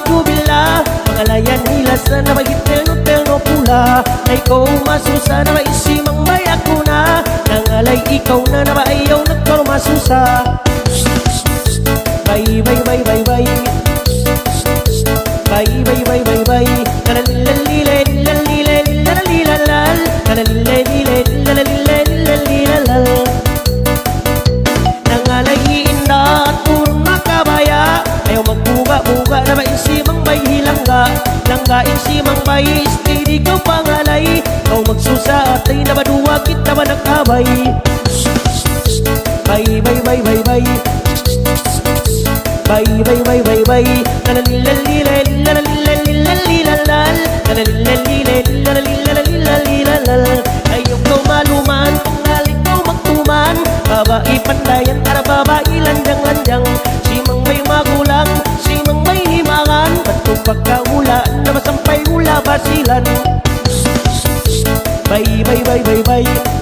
jubila pangalayan hilas na nabagit teno pula na ikaw masusa na maisimang may ako na nangalay ikaw na nabaayaw nagkormasusa bye bye bye bye bye bye bye bye bye bye nalalilay lalilay lalalilalal nalalilay lalalilalal nangalay inda at purong makabaya ayaw magbuga-buga na maisimang may hilangga langga insimang may istiri ikaw pangalay ikaw magsusa at ay nabaduwa kita ba nagkabay bye bye bye bye bye bye bye bye bye bye nalalilay lalalilalal nalalilay lalalilalal ayaw ikaw maluman kung ikaw magtuman babae pandayan para babae lanjang-lanjang simang may magulang simang may himangan batong pagkahulaan na masampay hula basilan bye bye bye bye bye